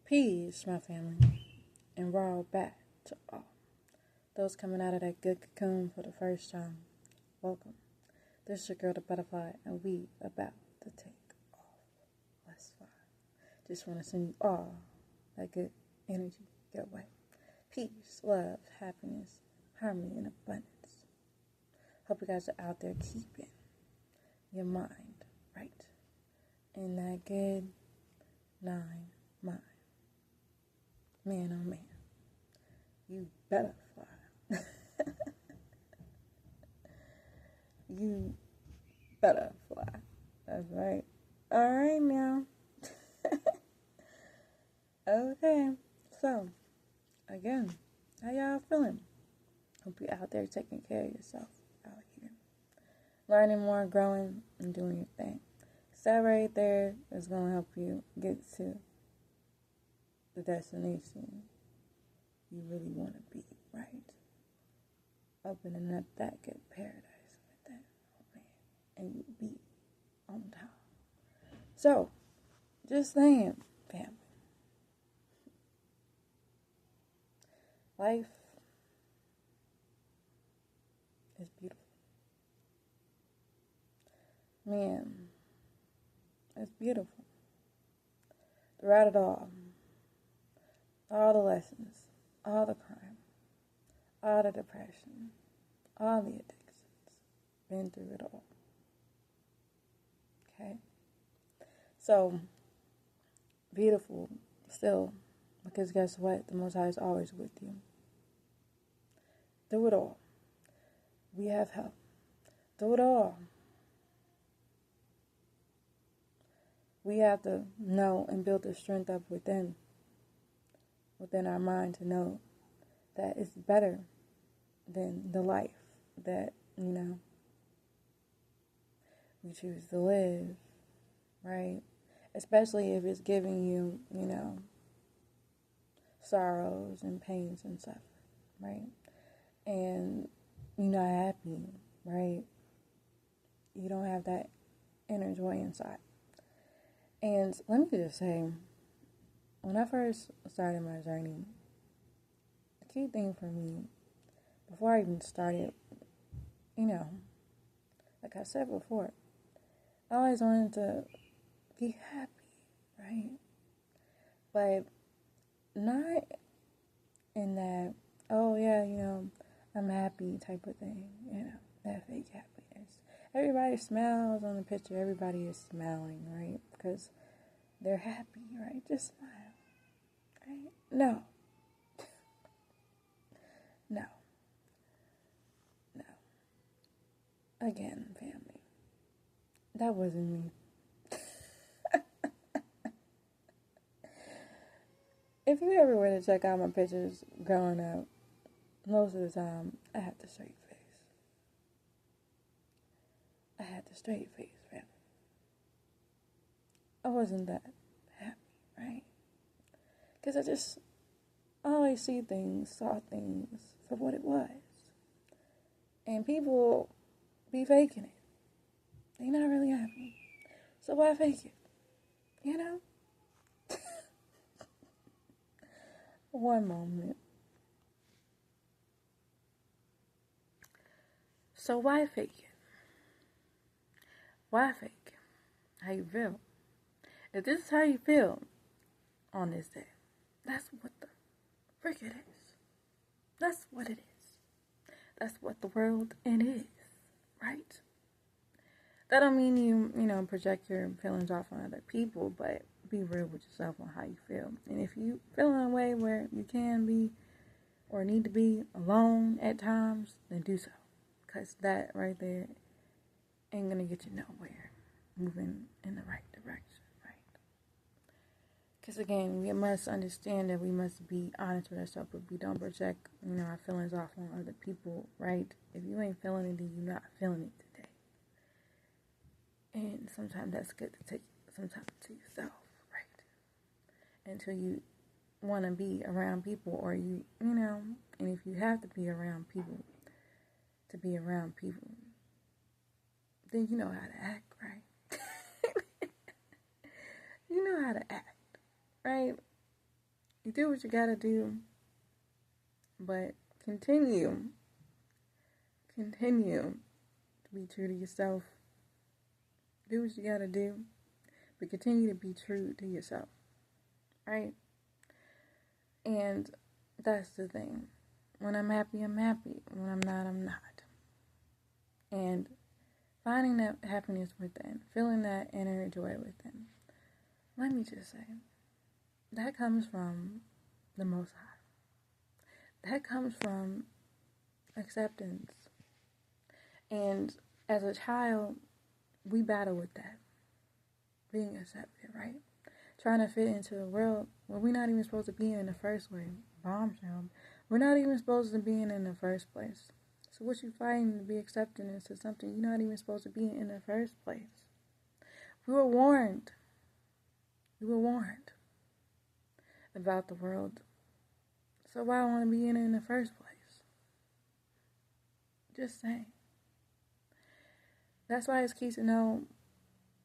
Peace, my family, and raw back to all. Those coming out of that good cocoon for the first time, welcome. This is your girl, the butterfly, and we about to take off. Let's fly. Just want to send you all that good energy your way. Peace, love, happiness, harmony, and abundance. Hope you guys are out there keeping your mind right in that good 9 mind. Man, oh man, you better fly. You better fly. That's right. All right now. Okay. So, again, how y'all feeling? Hope you're out there taking care of yourself out here. Learning more, growing, and doing your thing. So that right there is going to help you get to the destination you really want to be, right? Opening up that good paradise with that, oh man, and you be on top. So, just saying, family, life is beautiful. Man, it's beautiful. Throughout it all the lessons, all the crime, all the depression, all the addictions, been through it all. Okay? So, beautiful still, because guess what? The Most High is always with you. Through it all, we have help. Through it all, we have to know and build the strength up within our mind to know that it's better than the life that, we choose to live, right? Especially if it's giving you, sorrows and pains and suffering, right? And you're not happy, right? You don't have that inner joy inside. And let me just say, when I first started my journey, the key thing for me, before I even started, like I said before, I always wanted to be happy, right? But not in that, oh yeah, I'm happy type of thing, that fake happiness. Everybody smiles on the picture, everybody is smiling, right? Because they're happy, right? Just smile, right? No. No. Again, family. That wasn't me. If you ever were to check out my pictures growing up, most of the time, I had the straight face. Family. I wasn't that happy, right? Because I just always saw things for what it was. And people be faking it. They're not really happy. So why fake it? One moment. So why fake it? Why fake how you feel? If this is how you feel on this day, that's what the frick it is. That's what it is. That's what the world it is, right? That don't mean you, project your feelings off on other people, but be real with yourself on how you feel. And if you feel in a way where you can be or need to be alone at times, then do so. Because that right there ain't going to get you nowhere moving in the right direction, right? Because again, we must understand that we must be honest with ourselves, but we don't project, our feelings off on other people, right? If you ain't feeling it, then you're not feeling it today. And sometimes that's good to take some time to yourself, right? Until you want to be around people, or and if you have to be around people, then you know how to act, right? You know how to act, right? You do what you gotta do, but continue to be true to yourself. Do what you gotta do, but continue to be true to yourself, right? And that's the thing. When I'm happy, I'm happy. When I'm not, I'm not. And finding that happiness within, feeling that inner joy within, let me just say, that comes from the Most High. That comes from acceptance. And as a child, we battle with that. Being accepted, right? Trying to fit into a world where we're not even supposed to be in the first way. Bombshell. We're not even supposed to be in the first place. So what you fighting to be accepted into something you're not even supposed to be in the first place? We were warned. We were warned about the world. So why want to be in it in the first place? Just saying. That's why it's key to know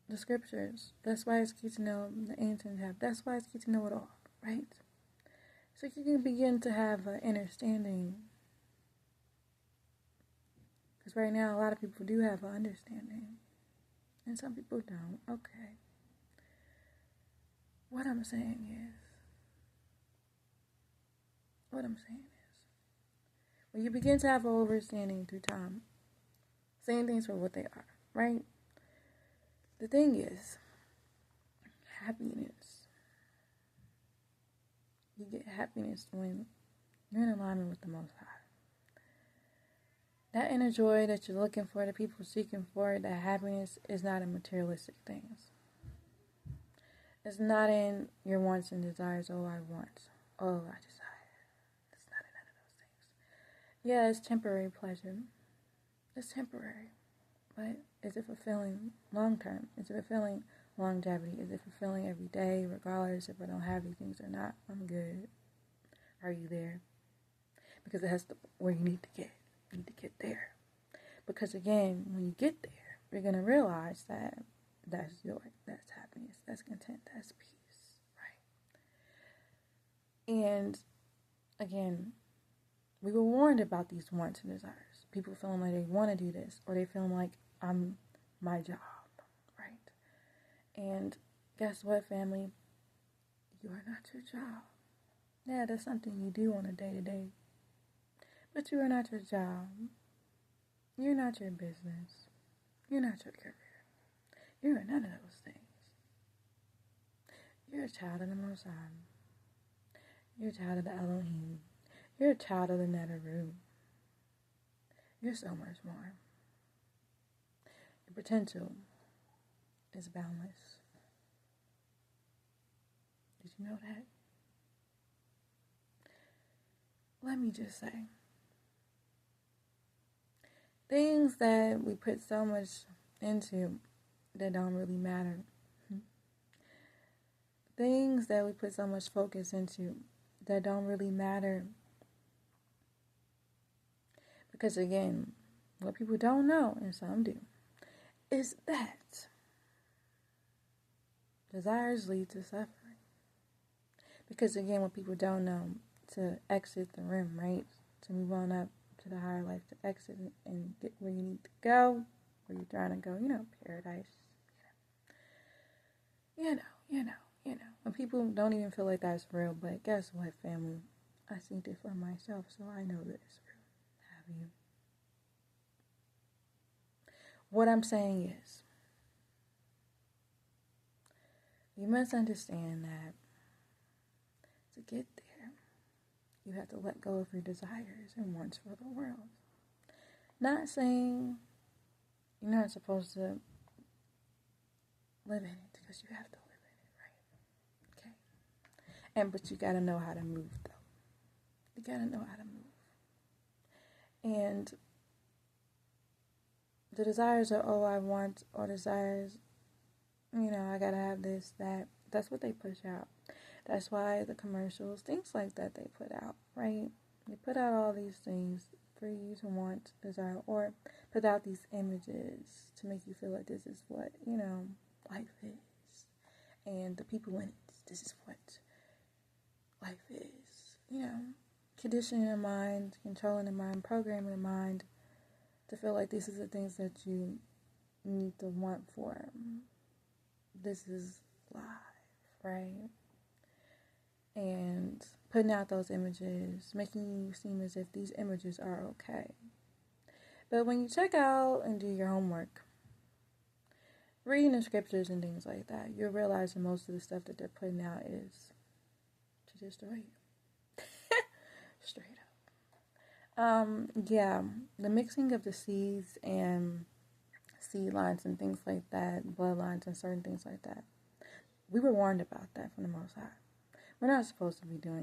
the scriptures. That's why it's key to know the ancient text. That's why it's key to know it all, right? So you can begin to have an understanding. Because right now, a lot of people do have an understanding. And some people don't. Okay. What I'm saying is, when you begin to have an understanding through time, seeing things for what they are, right? The thing is, happiness. You get happiness when you're in alignment with the Most High. That inner joy that you're looking for, that people are seeking for, that happiness is not in materialistic things. It's not in your wants and desires. Oh, I want. Oh, I desire. It's not in none of those things. Yeah, it's temporary pleasure. It's temporary. But is it fulfilling long term? Is it fulfilling longevity? Is it fulfilling every day, regardless if I don't have these things or not? I'm good. Are you there? Because that's where you need to get. You need to get there. Because again, when you get there, you're going to realize that that's joy, that's happiness, that's content, that's peace, right? And again, we were warned about these wants and desires. People feeling like they want to do this, or they feeling like I'm my job, right? And guess what, family? You are not your job. Yeah, that's something you do on a day-to-day. But you are not your job. You're not your business. You're not your career. You are none of those things. You're a child of the Most High. You're a child of the Elohim. You're a child of the Netherroom. You're so much more. Your potential is boundless. Did you know that? Let me just say, things that we put so much into that don't really matter. Things that we put so much focus into that don't really matter. Because again, what people don't know, and some do, is that desires lead to suffering. Because again, what people don't know, to exit the rim, right? To move on up to the higher life, to exit and get where you need to go, where you're trying to go, paradise. You know. When people don't even feel like that's real, but guess what, family? I seen it for myself, so I know that it's real. Have you? What I'm saying is, you must understand that to get there, you have to let go of your desires and wants for the world. Not saying you're not supposed to live in it, because you have to live in it, right? Okay. But you gotta know how to move, though. You gotta know how to move. And the desires are, oh, I want, or desires, I gotta have this, that. That's what they push out. That's why the commercials, things like that, they put out, right? They put out all these things for you to want, desire, or put out these images to make you feel like this is what, life is. And the people in it, this is what life is. Conditioning the mind, controlling the mind, programming the mind to feel like these are the things that you need to want for. This is life, right? And putting out those images, making you seem as if these images are okay. But when you check out and do your homework, reading the scriptures and things like that, you'll realize that most of the stuff that they're putting out is to destroy you. Straight up. Yeah, the mixing of the seeds and seed lines and things like that, bloodlines and certain things like that. We were warned about that from the Most High. We're not supposed to be doing